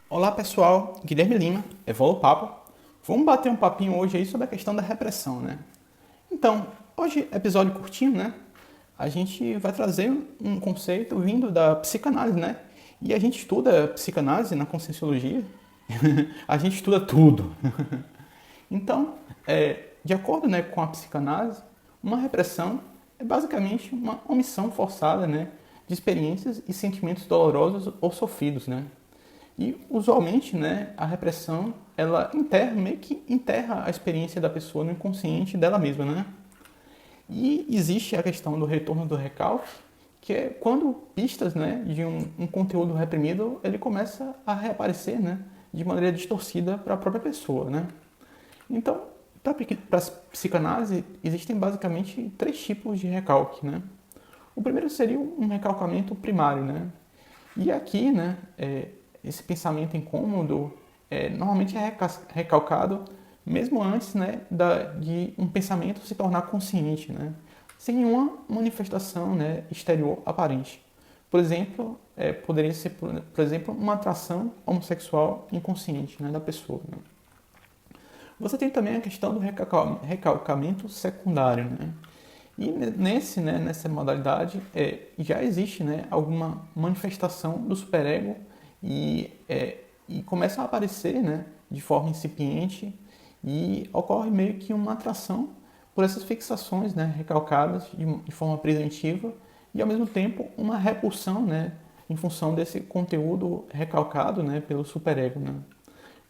Olá pessoal, Guilherme Lima, Evolo Papo. Vamos bater um papinho hoje aí sobre a questão da repressão, né? Então, hoje, episódio curtinho, né? A gente vai trazer um conceito vindo da psicanálise, né? E a gente estuda psicanálise na Conscienciologia, a gente estuda tudo. Então, de acordo, né, com a psicanálise, uma repressão é basicamente uma omissão forçada, né, de experiências e sentimentos dolorosos ou sofridos, né? E usualmente, né, a repressão, ela meio que enterra a experiência da pessoa no inconsciente dela mesma, né? E existe a questão do retorno do recalque, que é quando pistas, né, de um conteúdo reprimido, ele começa a reaparecer, né, de maneira distorcida para a própria pessoa, né? Então, para a psicanálise, existem basicamente três tipos de recalque, né? O primeiro seria um recalcamento primário, né? E aqui, né, esse pensamento incômodo normalmente é recalcado mesmo antes, né, de um pensamento se tornar consciente, né, sem nenhuma manifestação, né, exterior aparente. Por exemplo, poderia ser, por exemplo, uma atração homossexual inconsciente, né, da pessoa. Né. Você tem também a questão do recalcamento secundário, né? E nessa modalidade já existe, né, alguma manifestação do superego e começa a aparecer, né, de forma incipiente e ocorre meio que uma atração por essas fixações, né, recalcadas de forma preventiva e ao mesmo tempo uma repulsão, né, em função desse conteúdo recalcado, né, pelo superego, né.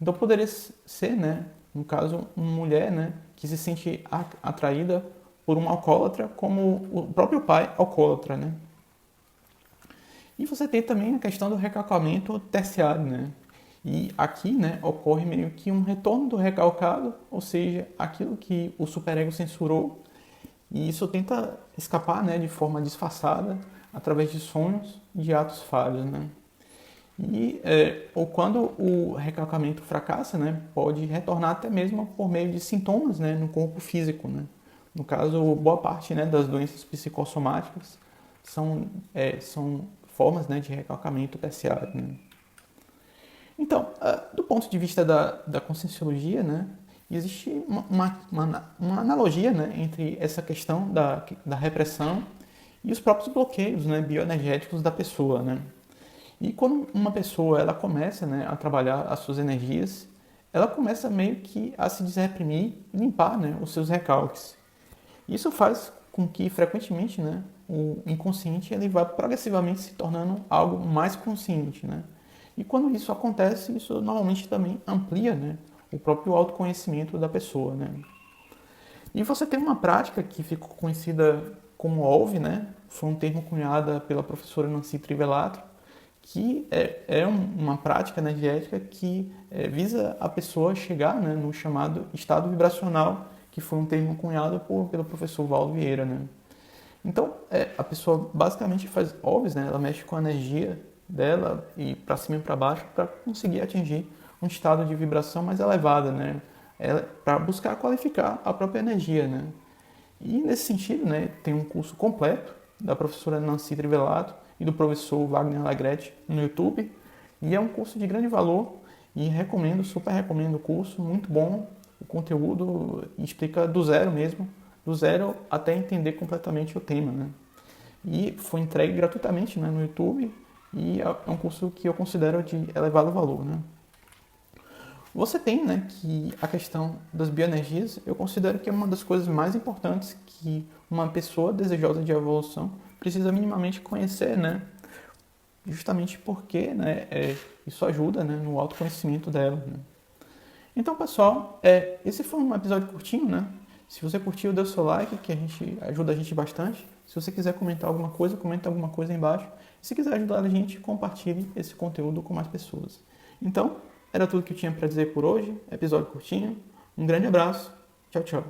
Então poderia ser, né, no caso, uma mulher, né, que se sente atraída por um alcoólatra como o próprio pai alcoólatra, né? E você tem também a questão do recalcamento terciário, né? E aqui, né, ocorre meio que um retorno do recalcado, ou seja, aquilo que o superego censurou, e isso tenta escapar, né, de forma disfarçada, através de sonhos, de atos falhos, né? Ou quando o recalcamento fracassa, né, pode retornar até mesmo por meio de sintomas, né, no corpo físico, né? No caso, boa parte, né, das doenças psicossomáticas são formas, né, de recalcamento terciário, né? Então, do ponto de vista da conscienciologia, né, existe uma analogia, né, entre essa questão da repressão e os próprios bloqueios, né, bioenergéticos da pessoa, né? E quando uma pessoa ela começa, né, a trabalhar as suas energias, ela começa meio que a se desreprimir e limpar, né, os seus recalques. Isso faz com que frequentemente, né, o inconsciente ele vá progressivamente se tornando algo mais consciente, né? E quando isso acontece, isso normalmente também amplia, né, o próprio autoconhecimento da pessoa, né? E você tem uma prática que ficou conhecida como OLV, né? Foi um termo cunhado pela professora Nancy Trivelato, que uma prática energética que visa a pessoa chegar, né, no chamado estado vibracional, que foi um termo cunhado pelo professor Valdo Vieira, né? Então, a pessoa basicamente faz OVs, né? Ela mexe com a energia dela e para cima e para baixo para conseguir atingir um estado de vibração mais elevado, né? Para buscar qualificar a própria energia, né? E nesse sentido, né, tem um curso completo da professora Nancy Trivelato e do professor Wagner Allegretti no YouTube. E é um curso de grande valor e recomendo, super recomendo o curso, muito bom. O conteúdo explica do zero mesmo, do zero até entender completamente o tema, né? E foi entregue gratuitamente, né, no YouTube e é um curso que eu considero de elevado valor, né? Você tem, né, que a questão das bioenergias, eu considero que é uma das coisas mais importantes que uma pessoa desejosa de evolução precisa minimamente conhecer, né? Justamente porque, né, isso ajuda, né, no autoconhecimento dela, né? Então, pessoal, esse foi um episódio curtinho, né? Se você curtiu, dê o seu like, que ajuda a gente bastante. Se você quiser comentar alguma coisa, comenta alguma coisa aí embaixo. Se quiser ajudar a gente, compartilhe esse conteúdo com mais pessoas. Então, era tudo que eu tinha para dizer por hoje. Episódio curtinho. Um grande abraço. Tchau, tchau.